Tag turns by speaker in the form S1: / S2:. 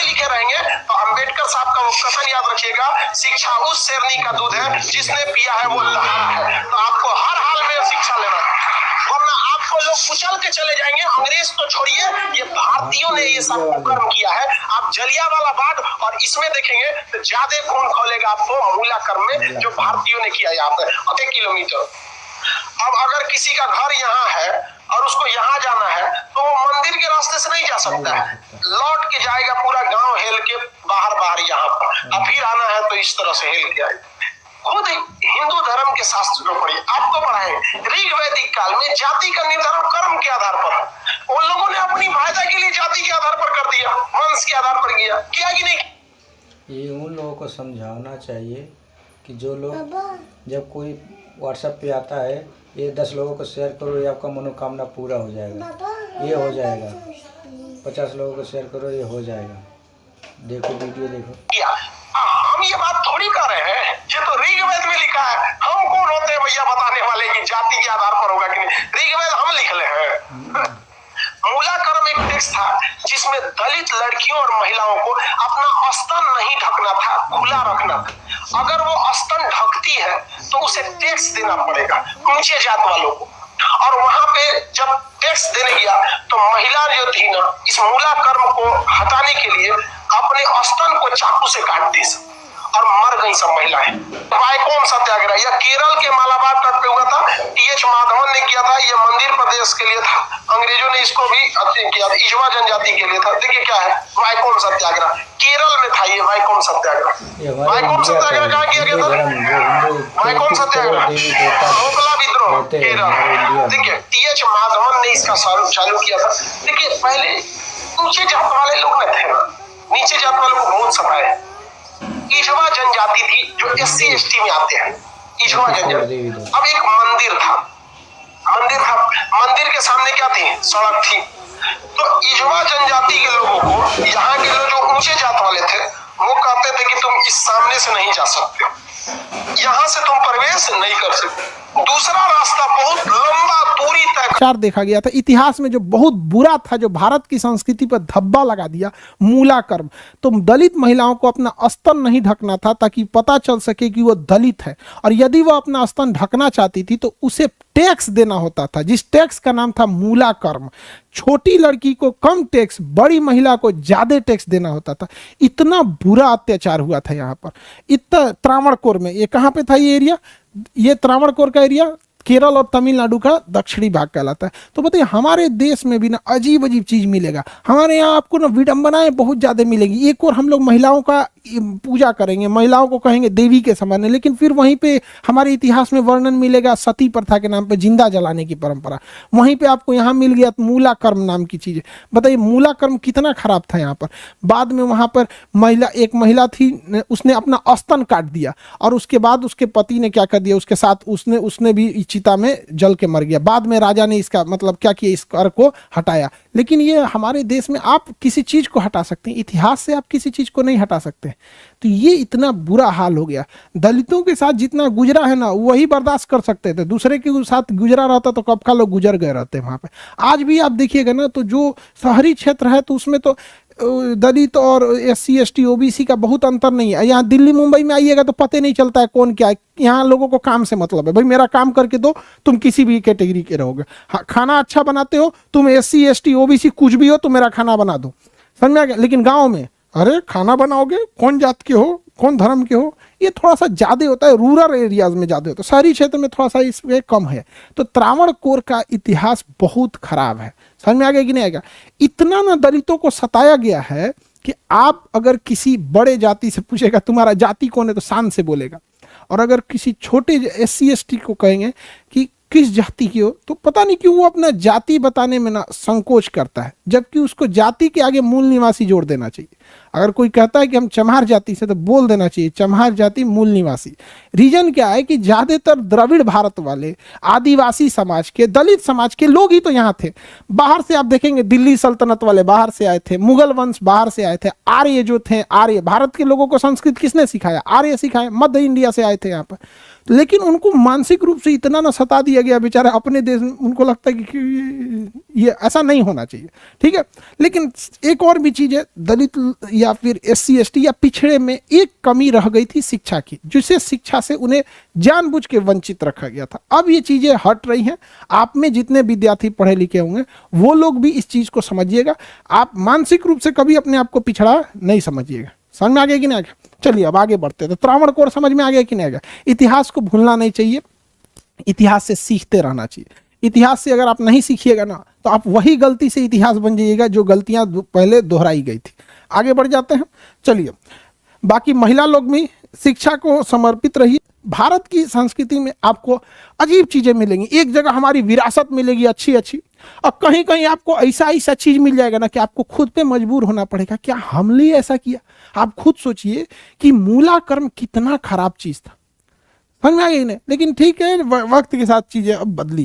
S1: लिखे रहेंगे तो अम्बेडकर साहब का वो कथन याद रखिएगा, शिक्षा उस शेरनी का दूध है जिसने पिया है वो लहरा है। तो आपको हर हाल में शिक्षा लेना है, वरना आपको लोग कुचल के चले जाएंगे। अंग्रेज तो छोड़िए, ये भारतीयों ने ये सब कुकर्म किया है। आप जलियांवाला बाग और इसमें देखेंगे तो ज्यादा खून खोलेगा आपको मूला कर्म में, जो भारतीयों ने किया यहाँ पे 1 किलोमीटर। अब अगर किसी का घर यहाँ है और उसको यहाँ जाना है तो वो मंदिर के रास्ते से नहीं जा सकता है, लौट के जाएगा पूरा गांव हेल के बाहर यहाँ पर, और फिर आना है तो इस तरह से हेल के आएगा। खुद हिंदू धर्म के शास्त्र को पढ़िए, आपको पढ़ाए ऋग वैदिक काल में जाति का निर्धारण कर्म के आधार पर। उन लोगों ने अपनी फायदा के लिए जाति के आधार पर कर दिया, वंश के आधार पर किया कि नहीं।
S2: ये उन लोगों को समझाना चाहिए कि जो लोग जब कोई व्हाट्सएप पे आता है, ये 10 लोगों को शेयर करो, ये आपका मनोकामना पूरा हो जाएगा, ये हो जाएगा। 50 लोगों को शेयर करो, ये हो जाएगा। देखो वीडियो देखो।
S1: हम ये बात थोड़ी कर रहे हैं, ये तो ऋग्वेद में लिखा है। हम कौन होते हैं भैया बताने वाले कि जाति के आधार पर होगा कि नहीं? ऋग्वेद हम लिख ले हैं। मूला कर्म एक टेक्स्ट था जिसमें दलित लड़कियों और महिलाओं को अपना स्तन नहीं ढकना था, खुला रखना था। अगर वो स्तन ढकती है तो उसे टैक्स देना पड़ेगा ऊंचे जात वालों को। और वहां पे जब टैक्स देने गया तो महिला जो थी ना, इस मूला कर्म को हटाने के लिए अपने स्तन को चाकू से काट दी और मर गई सब महिलाएं। वाइकोम सत्याग्रह यह केरल के मालाबार तट पे हुआ था, टी.एच. माधवन ने किया था। ये मंदिर प्रदेश के लिए था, अंग्रेजों ने इसको भी किया था, इजवा जनजाति के लिए था। देखिए क्या है वाइकोम सत्याग्रह, केरल में था ये वाइकोम सत्याग्रह। वाइकोम सत्याग्रह कहाँ किया गया था? वाइकोम सत्याग्रह मोकला विद्रोह केरल। देखिए टी.एच. माधवन ने इसका चालू किया था। देखिए पहले ऊंचे जात वाले लोग न थे ना, नीचे जात वालों को बहुत सताए। इजवा जनजाति थी जो SC ST में आते हैं, इजवा जनजाति। अब एक मंदिर था, मंदिर के सामने क्या थी? सड़क थी। तो इजवा जनजाति के लोगों को यहाँ के लोग जो ऊंचे जात वाले थे वो कहते थे कि तुम इस सामने से नहीं जा सकते हो, यहाँ से तुम प्रवेश नहीं कर सकते, दूसरा रास्ता बहुत लंबा दूरी तय।
S3: देखा गया था इतिहास में जो बहुत बुरा था, जो भारत की संस्कृति पर धब्बा लगा दिया, मूला कर्म। तो दलित महिलाओं को अपना स्तन नहीं ढकना था ताकि पता चल सके कि वो दलित है, और यदि वो अपना स्तन ढकना चाहती थी तो उसे टैक्स देना होता था, जिस टैक्स का नाम था मूला कर्म। छोटी लड़की को कम टैक्स, बड़ी महिला को ज्यादा टैक्स देना होता था। इतना बुरा अत्याचार हुआ था यहाँ पर। इतना त्रावणकोर में, ये कहाँ पे था ये एरिया? ये त्रावणकोर का एरिया केरल और तमिलनाडु का दक्षिणी भाग कहलाता है। तो बताइए हमारे देश में भी ना अजीब अजीब चीज मिलेगा। हमारे यहाँ आपको ना विडंबनाएं बहुत ज्यादा मिलेगी। एक और हम लोग महिलाओं का पूजा करेंगे, महिलाओं को कहेंगे देवी के समान है, लेकिन फिर वहीं पे हमारे इतिहास में वर्णन मिलेगा सती प्रथा के नाम पे जिंदा जलाने की परंपरा। वहीं पे आपको यहाँ मिल गया मूला कर्म नाम की चीज। बताइए मूला कर्म कितना खराब था यहाँ पर। बाद में वहां पर एक महिला थी, उसने अपना स्तन काट दिया और उसके बाद उसके पति ने क्या कर दिया, उसके साथ उसने भी चिता में जल के मर गया। बाद में राजा ने इसका मतलब क्या किया, इस कर को हटाया। लेकिन ये हमारे देश में आप किसी चीज को हटा सकते हैं, इतिहास से आप किसी चीज को नहीं हटा सकते। तो ये इतना बुरा हाल हो गया। दलितों के साथ जितना गुजरा है ना वही बर्दाश्त कर सकते थे, दूसरे के साथ गुजरा रहता तो कब का लोग गुजर गए रहते वहां पे। आज भी आप देखिएगा ना तो जो शहरी क्षेत्र है तो उसमें तो दलित और SC ST OBC का बहुत अंतर नहीं है। यहाँ दिल्ली मुंबई में आइएगा तो पता नहीं चलता है कौन क्या है। यहाँ लोगों को काम से मतलब है, भाई मेरा काम करके दो, तुम किसी भी कैटेगरी के रहोगे। हाँ, खाना अच्छा बनाते हो तुम, SC ST OBC कुछ भी हो तो मेरा खाना बना दो, समझ में आ गया। लेकिन गाँव में अरे खाना बनाओगे, कौन जात के हो, कौन धर्म के हो, ये थोड़ा सा ज़्यादा होता है। रूरल एरियाज में ज़्यादा होता है, शहरी क्षेत्र में थोड़ा सा इसमें कम है। तो त्रावणकोर का इतिहास बहुत खराब है। समझ में आ गया कि नहीं आएगा? इतना ना दलितों को सताया गया है कि आप अगर किसी बड़े जाति से पूछेगा तुम्हारा जाति कौन है तो शान से बोलेगा, और अगर किसी छोटे SC ST को कहेंगे कि किस जाति की हो तो पता नहीं क्यों वो अपना जाति बताने में ना संकोच करता है, जबकि उसको जाति के आगे मूल निवासी जोड़ देना चाहिए। अगर कोई कहता है कि हम चमार जाति से तो बोल देना चाहिए चमार जाति मूल निवासी। रीजन क्या है कि ज्यादातर द्रविड़ भारत वाले आदिवासी समाज के, दलित समाज के लोग ही तो यहाँ थे। बाहर से आप देखेंगे दिल्ली सल्तनत वाले बाहर से आए थे, मुगल वंश बाहर से आए थे, आर्य जो थे, आर्य भारत के लोगों को संस्कृत किसने सिखाया? आर्य सिखाया, मध्य इंडिया से आए थे यहाँ पर। लेकिन उनको मानसिक रूप से इतना ना सता दिया गया बेचारा अपने देश में, उनको लगता है कि ये ऐसा नहीं होना चाहिए, ठीक है। लेकिन एक और भी चीज है, दलित या फिर SC ST या पिछड़े में एक कमी रह गई थी शिक्षा की, जिसे शिक्षा से उन्हें जानबूझ के वंचित रखा गया था। अब ये चीजें हट रही हैं। आप में जितने विद्यार्थी पढ़े लिखे होंगे वो लोग भी इस चीज को समझिएगा। आप मानसिक रूप से कभी अपने आप को पिछड़ा नहीं समझिएगा। समझ में आ गया कि नहीं आ गया? चलिए अब आगे बढ़ते हैं। तो त्रावणकोर समझ में आ गया कि नहीं आ गया? इतिहास को भूलना नहीं चाहिए, इतिहास से सीखते रहना चाहिए। इतिहास से अगर आप नहीं सीखिएगा ना तो आप वही गलती से इतिहास बन जाइएगा जो गलतियां पहले दोहराई गई थी। आगे बढ़ जाते हैं। चलिए, बाकी महिला लोग भी शिक्षा को समर्पित रहिए। भारत की संस्कृति में आपको अजीब चीजें मिलेंगी। एक जगह हमारी विरासत मिलेगी अच्छी अच्छी, और कहीं कहीं आपको ऐसा ऐसा चीज मिल जाएगा ना कि आपको खुद पे मजबूर होना पड़ेगा, क्या हमने ऐसा किया? आप खुद सोचिए कि मूला कर्म कितना खराब चीज था। समझ में आ गई नहीं? लेकिन ठीक है, वक्त के साथ चीजें अब बदली।